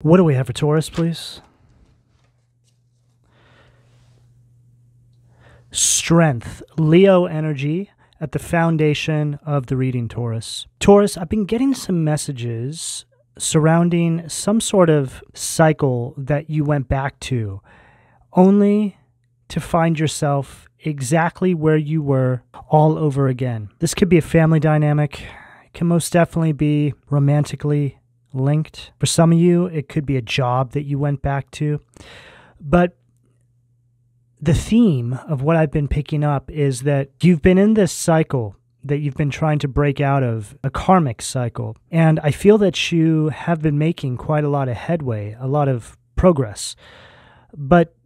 What do we have for Taurus, please? Strength, Leo energy at the foundation of the reading, Taurus. Taurus, I've been getting some messages surrounding some sort of cycle that you went back to, only to find yourself exactly where you were all over again. This could be a family dynamic. It can most definitely be romantically linked. For some of you, it could be a job that you went back to. But the theme of what I've been picking up is that you've been in this cycle that you've been trying to break out of, a karmic cycle. And I feel that you have been making quite a lot of headway, a lot of progress. But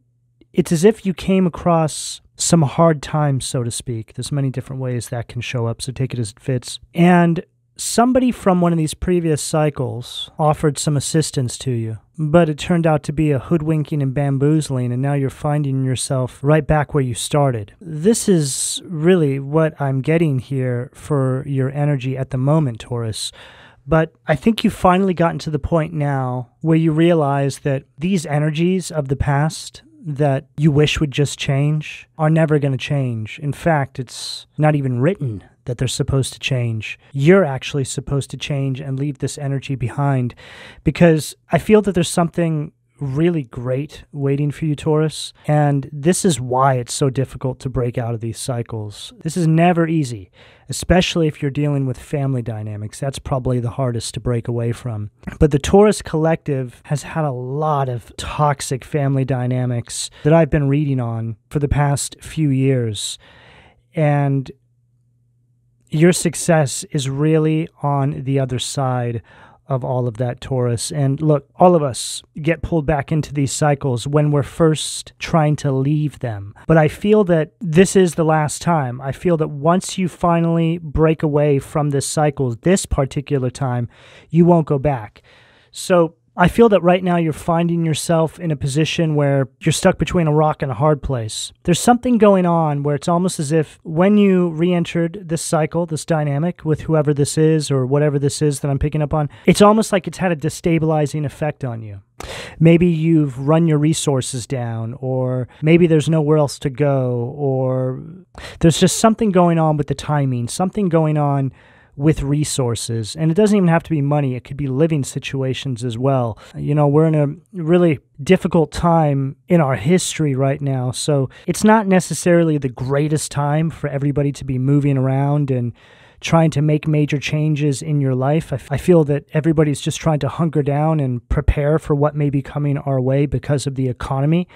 it's as if you came across some hard times, so to speak. There's many different ways that can show up, so take it as it fits. And somebody from one of these previous cycles offered some assistance to you, but it turned out to be a hoodwinking and bamboozling, and now you're finding yourself right back where you started. This is really what I'm getting here for your energy at the moment, Taurus. But I think you've finally gotten to the point now where you realize that these energies of the past that you wish would just change are never going to change. In fact, it's not even written that they're supposed to change. You're actually supposed to change and leave this energy behind, because I feel that there's something really great waiting for you, Taurus, and this is why it's so difficult to break out of these cycles. This is never easy, especially if you're dealing with family dynamics. That's probably the hardest to break away from. But the Taurus collective has had a lot of toxic family dynamics that I've been reading on for the past few years, and your success is really on the other side of all of that, Taurus. And look, all of us get pulled back into these cycles when we're first trying to leave them. But I feel that this is the last time. I feel that once you finally break away from this cycle, this particular time, you won't go back. So I feel that right now you're finding yourself in a position where you're stuck between a rock and a hard place. There's something going on where it's almost as if when you re-entered this cycle, this dynamic with whoever this is or whatever this is that I'm picking up on, it's almost like it's had a destabilizing effect on you. Maybe you've run your resources down, or maybe there's nowhere else to go, or there's just something going on with the timing, something going on with resources. And it doesn't even have to be money. It could be living situations as well. You know, we're in a really difficult time in our history right now. So it's not necessarily the greatest time for everybody to be moving around and trying to make major changes in your life. I feel that everybody's just trying to hunker down and prepare for what may be coming our way because of the economy.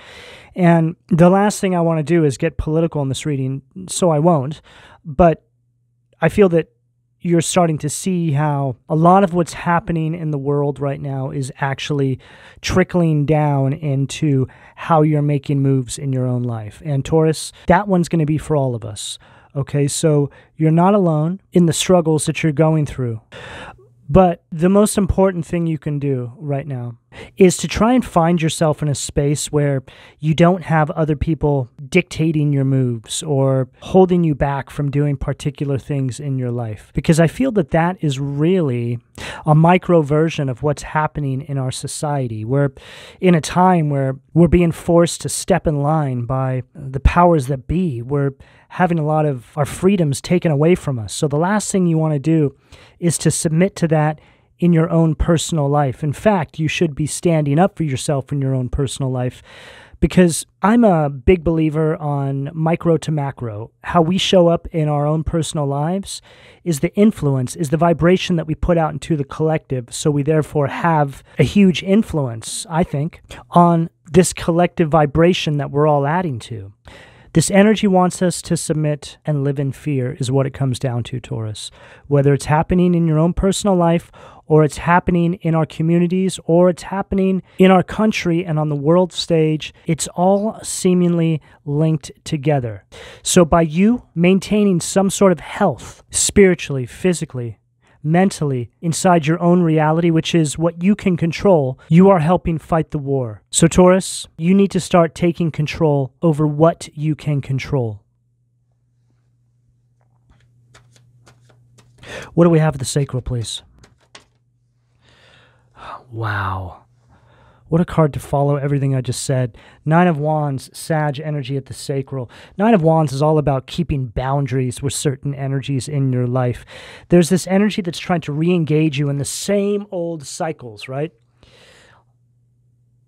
And the last thing I want to do is get political in this reading, so I won't. But I feel that you're starting to see how a lot of what's happening in the world right now is actually trickling down into how you're making moves in your own life. And Taurus, that one's going to be for all of us. Okay, so you're not alone in the struggles that you're going through. But the most important thing you can do right now is to try and find yourself in a space where you don't have other people dictating your moves or holding you back from doing particular things in your life. Because I feel that that is really a micro version of what's happening in our society. We're in a time where we're being forced to step in line by the powers that be. We're having a lot of our freedoms taken away from us. So the last thing you want to do is to submit to that in your own personal life. In fact, you should be standing up for yourself in your own personal life, because I'm a big believer on micro to macro. How we show up in our own personal lives is the influence, is the vibration that we put out into the collective. So we therefore have a huge influence, I think, on this collective vibration that we're all adding to. This energy wants us to submit and live in fear is what it comes down to, Taurus. Whether it's happening in your own personal life, or it's happening in our communities, or it's happening in our country and on the world stage, it's all seemingly linked together. So by you maintaining some sort of health, spiritually, physically, mentally, inside your own reality, which is what you can control, you are helping fight the war. So Taurus, you need to start taking control over what you can control. What do we have at the sacral, please? Wow. What a card to follow everything I just said. Nine of Wands, Sag energy at the sacral. Nine of Wands is all about keeping boundaries with certain energies in your life. There's this energy that's trying to re-engage you in the same old cycles, right?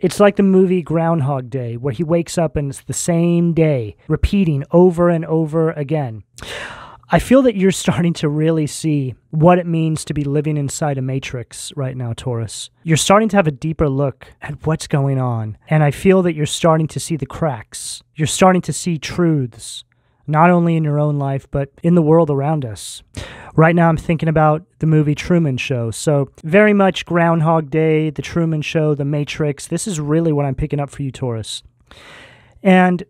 It's like the movie Groundhog Day, where he wakes up and it's the same day, repeating over and over again. I feel that you're starting to really see what it means to be living inside a matrix right now, Taurus. You're starting to have a deeper look at what's going on, and I feel that you're starting to see the cracks. You're starting to see truths, not only in your own life, but in the world around us. Right now, I'm thinking about the movie Truman Show. So very much Groundhog Day, the Truman Show, the Matrix. This is really what I'm picking up for you, Taurus. And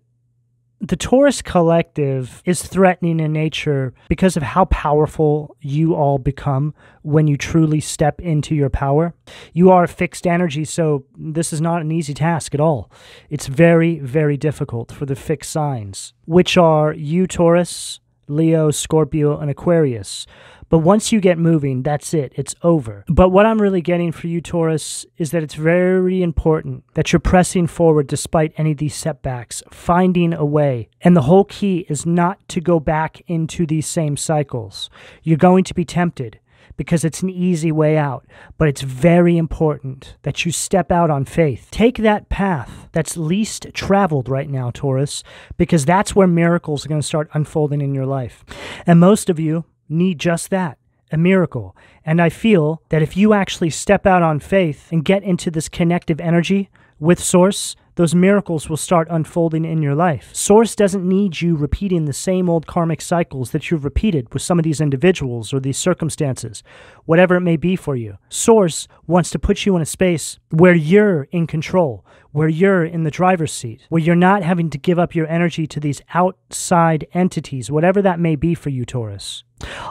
the Taurus collective is threatening in nature because of how powerful you all become when you truly step into your power. You are a fixed energy, so this is not an easy task at all. It's very, very difficult for the fixed signs, which are you, Taurus, Leo, Scorpio, and Aquarius. But once you get moving, that's it. It's over. But what I'm really getting for you, Taurus, is that it's very important that you're pressing forward despite any of these setbacks, finding a way. And the whole key is not to go back into these same cycles. You're going to be tempted because it's an easy way out. But it's very important that you step out on faith. Take that path that's least traveled right now, Taurus, because that's where miracles are going to start unfolding in your life. And most of you need just that, a miracle. And I feel that if you actually step out on faith and get into this connective energy with Source, those miracles will start unfolding in your life. Source doesn't need you repeating the same old karmic cycles that you've repeated with some of these individuals or these circumstances, whatever it may be for you. Source wants to put you in a space where you're in control, where you're in the driver's seat, where you're not having to give up your energy to these outside entities, whatever that may be for you, Taurus.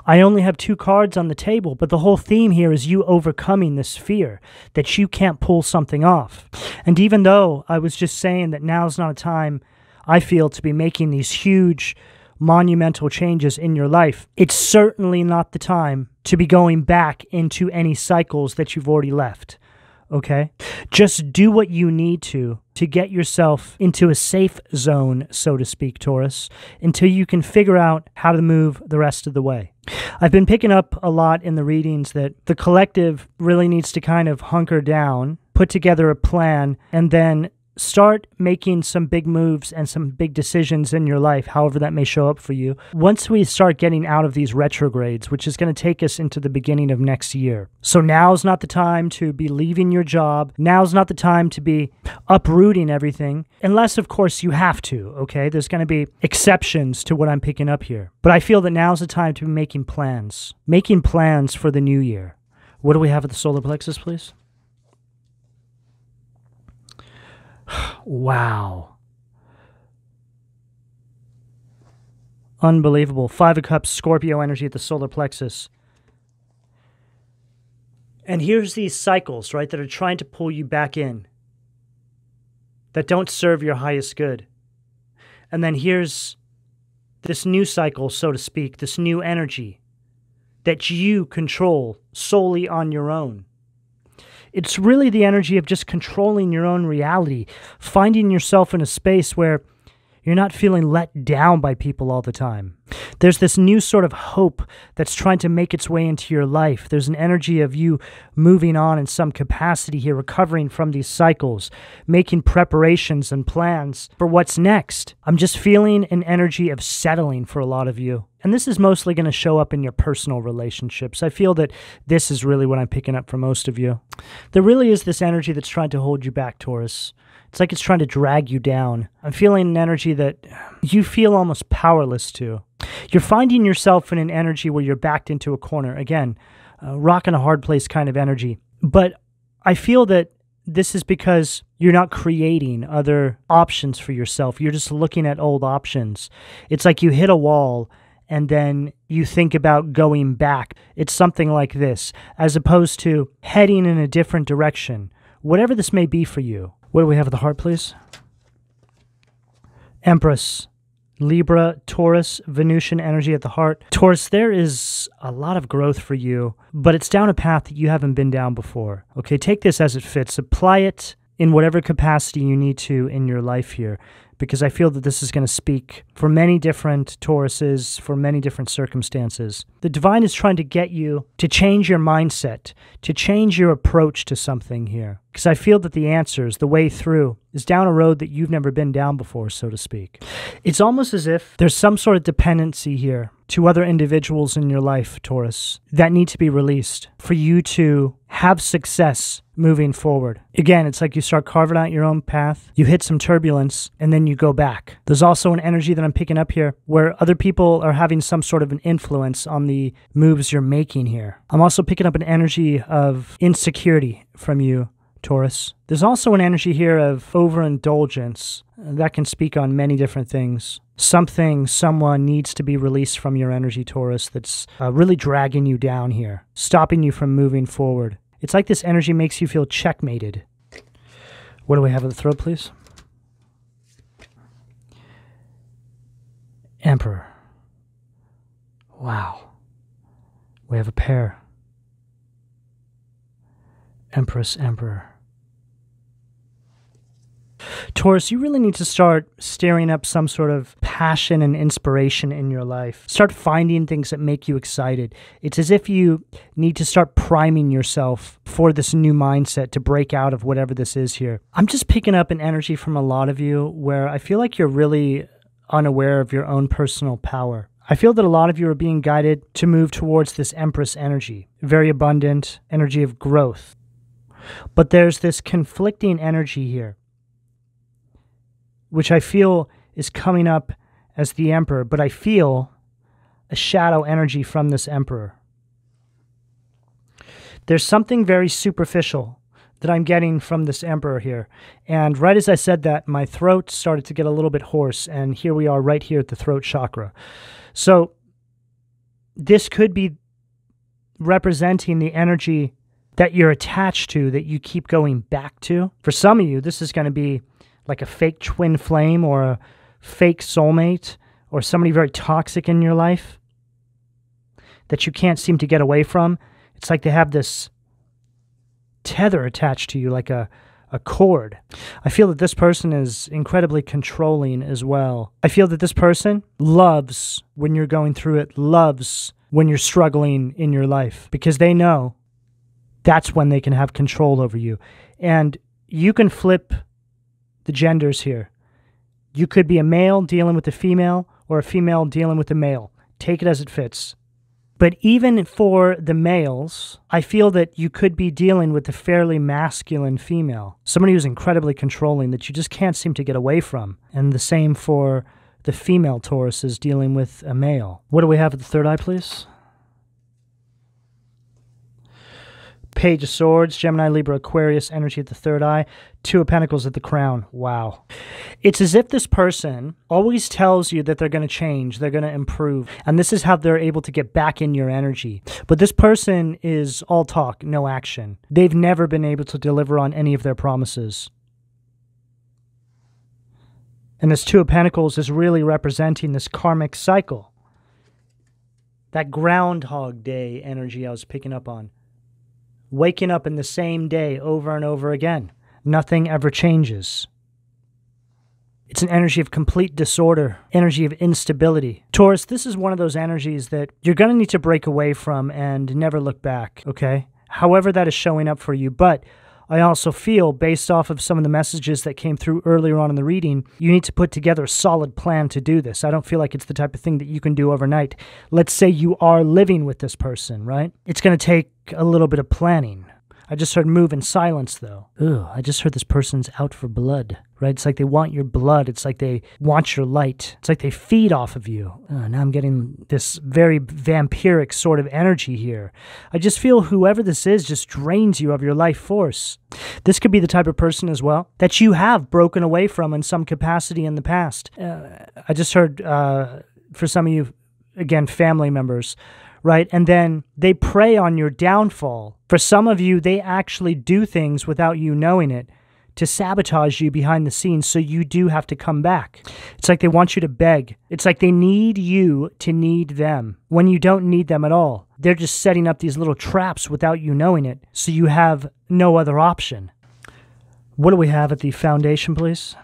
I only have 2 cards on the table, but the whole theme here is you overcoming this fear that you can't pull something off. And even though I was just saying that now's not a time, I feel, to be making these huge, monumental changes in your life, it's certainly not the time to be going back into any cycles that you've already left. Okay? Just do what you need to get yourself into a safe zone, so to speak, Taurus, until you can figure out how to move the rest of the way. I've been picking up a lot in the readings that the collective really needs to kind of hunker down, put together a plan, and then start making some big moves and some big decisions in your life, however that may show up for you. Once we start getting out of these retrogrades, which is going to take us into the beginning of next year. So now's not the time to be leaving your job. Now's not the time to be uprooting everything, unless, of course, you have to, okay? There's going to be exceptions to what I'm picking up here. But I feel that now's the time to be making plans for the new year. What do we have at the solar plexus, please? Wow. Unbelievable. 5 of Cups, Scorpio energy at the solar plexus. And here's these cycles, right, that are trying to pull you back in, that don't serve your highest good. And then here's this new cycle, so to speak, this new energy that you control solely on your own. It's really the energy of just controlling your own reality, finding yourself in a space where you're not feeling let down by people all the time. There's this new sort of hope that's trying to make its way into your life. There's an energy of you moving on in some capacity here, recovering from these cycles, making preparations and plans for what's next. I'm just feeling an energy of settling for a lot of you. And this is mostly going to show up in your personal relationships. I feel that this is really what I'm picking up for most of you. There really is this energy that's trying to hold you back, Taurus. It's like it's trying to drag you down. I'm feeling an energy that you feel almost powerless to. You're finding yourself in an energy where you're backed into a corner. Again, rock in a hard place kind of energy. But I feel that this is because you're not creating other options for yourself. You're just looking at old options. It's like you hit a wall and then you think about going back. It's something like this, as opposed to heading in a different direction. Whatever this may be for you. What do we have at the heart, please? Empress, Libra, Taurus, Venusian energy at the heart. Taurus, there is a lot of growth for you, but it's down a path that you haven't been down before. Okay, take this as it fits. Apply it in whatever capacity you need to in your life here, because I feel that this is going to speak for many different Tauruses, for many different circumstances. The divine is trying to get you to change your mindset, to change your approach to something here, because I feel that the answers, the way through, is down a road that you've never been down before, so to speak. It's almost as if there's some sort of dependency here to other individuals in your life, Taurus, that need to be released for you to have success moving forward. Again, it's like you start carving out your own path, you hit some turbulence, and then you go back. There's also an energy that I'm picking up here where other people are having some sort of an influence on the moves you're making here. I'm also picking up an energy of insecurity from you, Taurus. There's also an energy here of overindulgence that can speak on many different things. Someone needs to be released from your energy, Taurus, that's really dragging you down here, stopping you from moving forward. It's like this energy makes you feel checkmated. What do we have at the throat, please? Emperor. Wow. We have a pair. Empress, Emperor. Taurus, you really need to start stirring up some sort of passion and inspiration in your life. Start finding things that make you excited. It's as if you need to start priming yourself for this new mindset to break out of whatever this is here. I'm just picking up an energy from a lot of you where I feel like you're really unaware of your own personal power. I feel that a lot of you are being guided to move towards this Empress energy, very abundant energy of growth. But there's this conflicting energy here, which I feel is coming up as the Emperor, but I feel a shadow energy from this Emperor. There's something very superficial that I'm getting from this Emperor here. And right as I said that, my throat started to get a little bit hoarse, and here we are right here at the throat chakra. So this could be representing the energy that you're attached to, that you keep going back to. For some of you, this is going to be like a fake twin flame or a fake soulmate or somebody very toxic in your life that you can't seem to get away from. It's like they have this tether attached to you, like a cord. I feel that this person is incredibly controlling as well. I feel that this person loves when you're going through it, loves when you're struggling in your life, because they know that's when they can have control over you. And you can flip the genders here. You could be a male dealing with a female or a female dealing with a male. Take it as it fits. But even for the males, I feel that you could be dealing with a fairly masculine female, somebody who's incredibly controlling that you just can't seem to get away from. And the same for the female Tauruses dealing with a male. What do we have at the third eye, please? Page of Swords, Gemini, Libra, Aquarius, energy at the third eye, Two of Pentacles at the crown. Wow. It's as if this person always tells you that they're going to change, they're going to improve, and this is how they're able to get back in your energy. But this person is all talk, no action. They've never been able to deliver on any of their promises. And this Two of Pentacles is really representing this karmic cycle. That Groundhog Day energy I was picking up on. Waking up in the same day over and over again. Nothing ever changes. It's an energy of complete disorder, energy of instability. Taurus, this is one of those energies that you're going to need to break away from and never look back, okay? However that is showing up for you. But I also feel, based off of some of the messages that came through earlier on in the reading, you need to put together a solid plan to do this. I don't feel like it's the type of thing that you can do overnight. Let's say you are living with this person, right? It's going to take a little bit of planning. I just heard move in silence, though. Ugh, I just heard this person's out for blood, right? It's like they want your blood. It's like they want your light. It's like they feed off of you. Now I'm getting this very vampiric sort of energy here. I just feel whoever this is just drains you of your life force. This could be the type of person as well that you have broken away from in some capacity in the past. I just heard, for some of you, again, family members, right? And then they prey on your downfall. For some of you, they actually do things without you knowing it to sabotage you behind the scenes, so you do have to come back. It's like they want you to beg. It's like they need you to need them when you don't need them at all. They're just setting up these little traps without you knowing it, so you have no other option. What do we have at the foundation, please?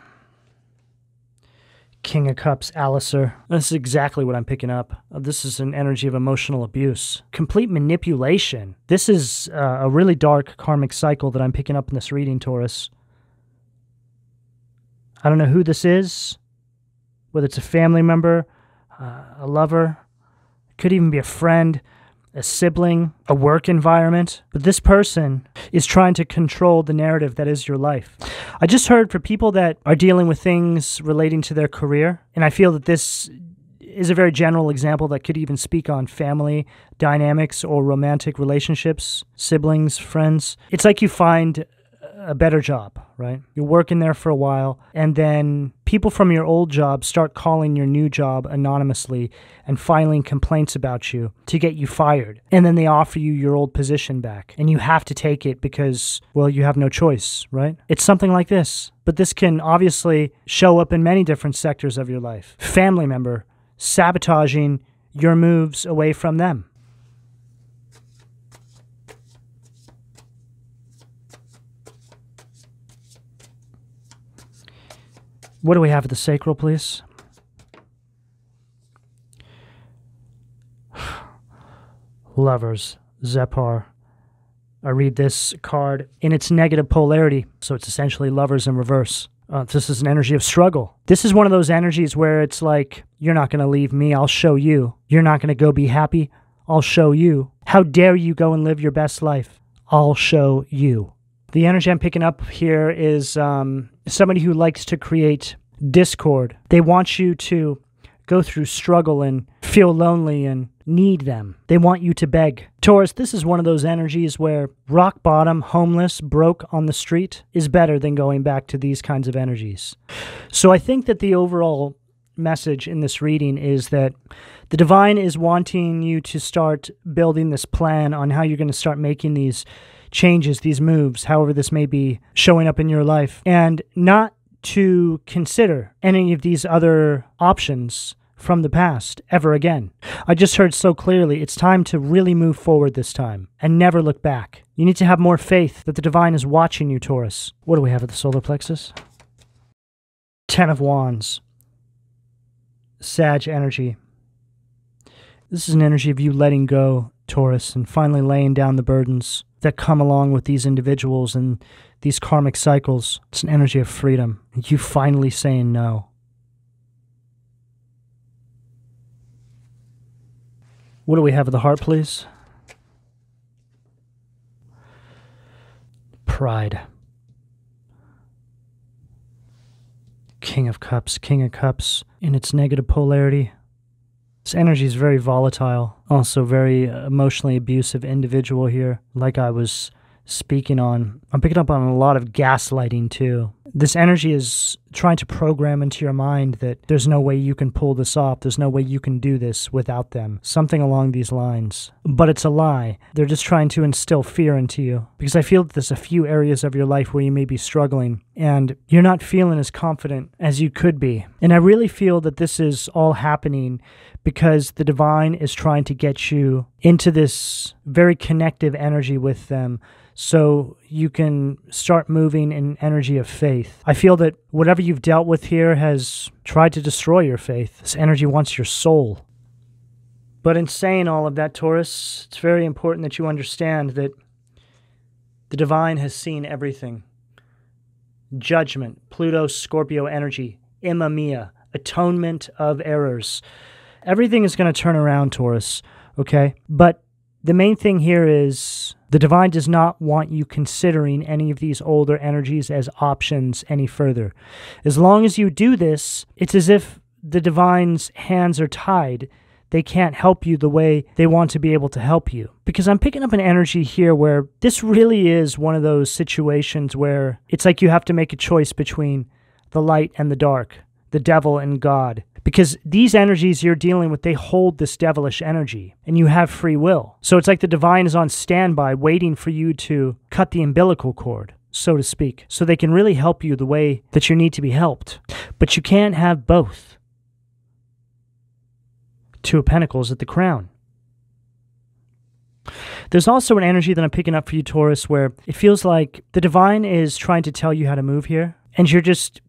King of Cups, Alistair. This is exactly what I'm picking up. This is an energy of emotional abuse. Complete manipulation. This is a really dark karmic cycle that I'm picking up in this reading, Taurus. I don't know who this is, whether it's a family member, a lover, could even be a friend, a sibling, a work environment. But this person is trying to control the narrative that is your life. I just heard for people that are dealing with things relating to their career, and I feel that this is a very general example that could even speak on family dynamics or romantic relationships, siblings, friends. It's like you find a better job, right? You're working there for a while, and then people from your old job start calling your new job anonymously and filing complaints about you to get you fired. And then they offer you your old position back, and you have to take it because, well, you have no choice, right? It's something like this. But this can obviously show up in many different sectors of your life. Family member sabotaging your moves away from them. What do we have at the sacral, please? Lovers, Zephyr. I read this card in its negative polarity, so it's essentially lovers in reverse. This is an energy of struggle. This is one of those energies where it's like, you're not going to leave me, I'll show you. You're not going to go be happy, I'll show you. How dare you go and live your best life? I'll show you. The energy I'm picking up here is somebody who likes to create discord. They want you to go through struggle and feel lonely and need them. They want you to beg. Taurus, this is one of those energies where rock bottom, homeless, broke on the street is better than going back to these kinds of energies. So I think that the overall message in this reading is that the divine is wanting you to start building this plan on how you're going to start making these changes, these moves, however this may be showing up in your life, and not to consider any of these other options from the past ever again. I just heard so clearly it's time to really move forward this time and never look back. You need to have more faith that the divine is watching you, Taurus. What do we have at the solar plexus? Ten of Wands. Sag energy. This is an energy of you letting go, Taurus, and finally laying down the burdens that come along with these individuals and these karmic cycles. It's an energy of freedom. You finally saying no. What do we have at the heart, please? Pride. King of Cups. King of Cups in its negative polarity. This energy is very volatile, also very emotionally abusive individual here, like I was speaking on. I'm picking up on a lot of gaslighting too. This energy is trying to program into your mind that there's no way you can pull this off, there's no way you can do this without them, something along these lines. But it's a lie. They're just trying to instill fear into you, because I feel that there's a few areas of your life where you may be struggling and you're not feeling as confident as you could be. And I really feel that this is all happening because the divine is trying to get you into this very connective energy with them so you can start moving in energy of faith. I feel that whatever you've dealt with here has tried to destroy your faith. This energy wants your soul. But in saying all of that, Taurus, it's very important that you understand that the divine has seen everything. Judgment, Pluto, Scorpio energy, Imma Mia, atonement of errors. Everything is going to turn around, Taurus, okay? But the main thing here is the divine does not want you considering any of these older energies as options any further. As long as you do this, it's as if the divine's hands are tied. They can't help you the way they want to be able to help you. Because I'm picking up an energy here where this really is one of those situations where it's like you have to make a choice between the light and the dark, the devil and God. Because these energies you're dealing with, they hold this devilish energy, and you have free will. So it's like the divine is on standby waiting for you to cut the umbilical cord, so to speak, so they can really help you the way that you need to be helped. But you can't have both. Two of Pentacles at the crown. There's also an energy that I'm picking up for you, Taurus, where it feels like the divine is trying to tell you how to move here, and you're just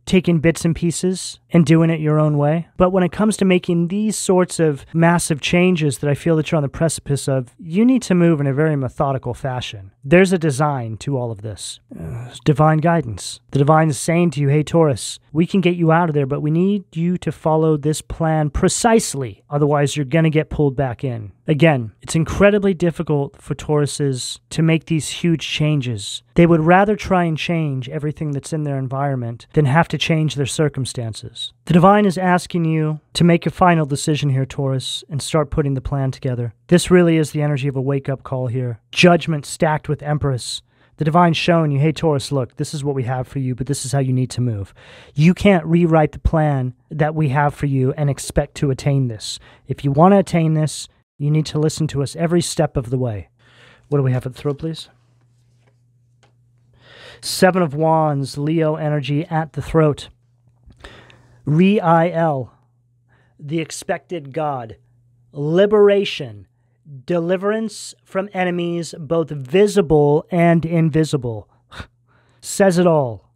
taking bits and pieces and doing it your own way. But when it comes to making these sorts of massive changes that I feel that you're on the precipice of, you need to move in a very methodical fashion. There's a design to all of this. Divine guidance. The divine is saying to you, hey, Taurus, we can get you out of there, but we need you to follow this plan precisely. Otherwise, you're going to get pulled back in. Again, it's incredibly difficult for Tauruses to make these huge changes. They would rather try and change everything that's in their environment than have to change their circumstances. The divine is asking you to make a final decision here, Taurus, and start putting the plan together. This really is the energy of a wake-up call here. Judgment stacked with Empress. The divine's showing you, hey, Taurus, look, this is what we have for you, but this is how you need to move. You can't rewrite the plan that we have for you and expect to attain this. If you want to attain this, you need to listen to us every step of the way. What do we have at the throat, please? Seven of Wands, Leo energy at the throat. Re-I-L, the expected God. Liberation, deliverance from enemies, both visible and invisible. Says it all.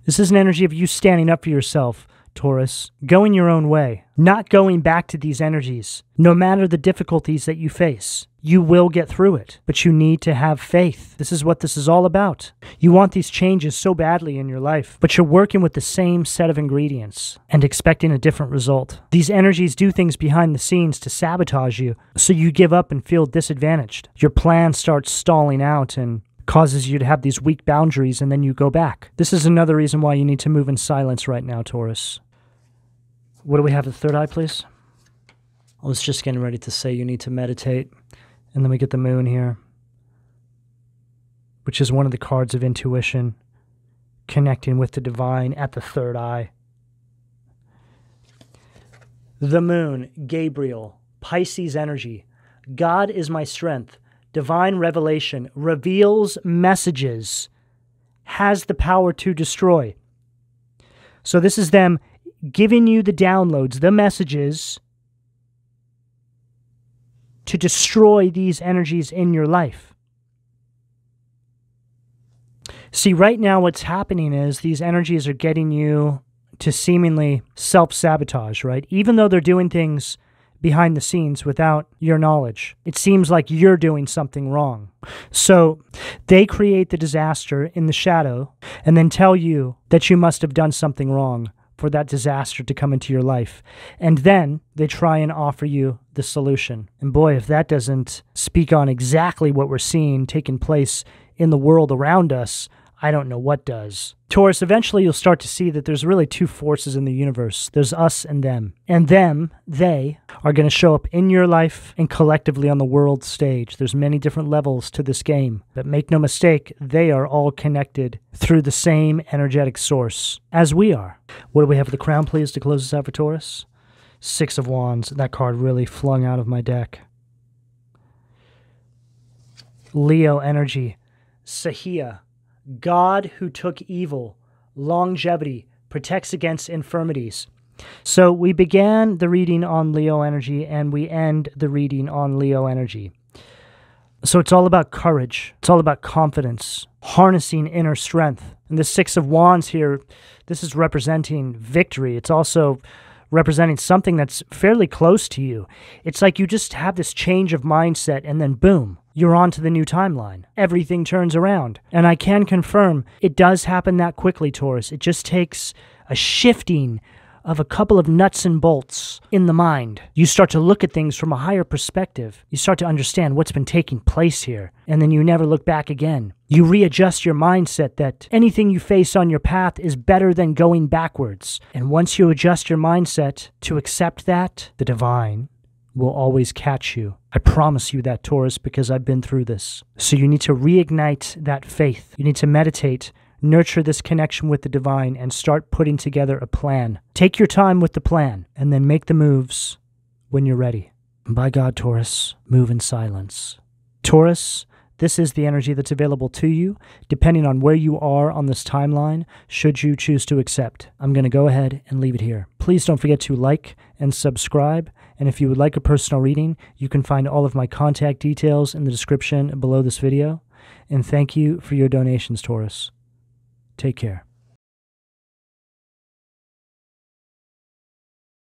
This is an energy of you standing up for yourself, Taurus, going your own way, not going back to these energies. No matter the difficulties that you face, you will get through it, but you need to have faith. This is what this is all about. You want these changes so badly in your life, but you're working with the same set of ingredients and expecting a different result. These energies do things behind the scenes to sabotage you, so you give up and feel disadvantaged. Your plan starts stalling out and causes you to have these weak boundaries, and then you go back. This is another reason why you need to move in silence right now, Taurus. What do we have at the third eye, please? I was just getting ready to say you need to meditate, and then we get the moon here, which is one of the cards of intuition, connecting with the divine at the third eye. The moon, Gabriel, Pisces energy. God is my strength. Divine revelation reveals messages, has the power to destroy. So this is them giving you the downloads, the messages to destroy these energies in your life. See, right now what's happening is these energies are getting you to seemingly self-sabotage, right? Even though they're doing things behind the scenes without your knowledge. It seems like you're doing something wrong. So they create the disaster in the shadow and then tell you that you must have done something wrong for that disaster to come into your life. And then they try and offer you the solution. And boy, if that doesn't speak on exactly what we're seeing taking place in the world around us, I don't know what does. Taurus, eventually you'll start to see that there's really two forces in the universe. There's us and them. And them, they, are going to show up in your life and collectively on the world stage. There's many different levels to this game. But make no mistake, they are all connected through the same energetic source as we are. What do we have for the crown, please, to close us out for Taurus? Six of Wands. That card really flung out of my deck. Leo energy. Sahia. God who took evil, longevity, protects against infirmities. So we began the reading on Leo energy and we end the reading on Leo energy. So it's all about courage. It's all about confidence, harnessing inner strength. And the Six of Wands here, this is representing victory. It's also representing something that's fairly close to you. It's like you just have this change of mindset and then boom, you're on to the new timeline. Everything turns around. And I can confirm it does happen that quickly, Taurus. It just takes a shifting of a couple of nuts and bolts in the mind. You start to look at things from a higher perspective. You start to understand what's been taking place here. And then you never look back again. You readjust your mindset that anything you face on your path is better than going backwards. And once you adjust your mindset to accept that, the divine will always catch you. I promise you that, Taurus, because I've been through this. So you need to reignite that faith. You need to meditate, nurture this connection with the divine, and start putting together a plan. Take your time with the plan, and then make the moves when you're ready. And by God, Taurus, move in silence. Taurus, this is the energy that's available to you, depending on where you are on this timeline, should you choose to accept. I'm going to go ahead and leave it here. Please don't forget to like and subscribe, And if you would like a personal reading, you can find all of my contact details in the description below this video. And thank you for your donations, Taurus. Take care.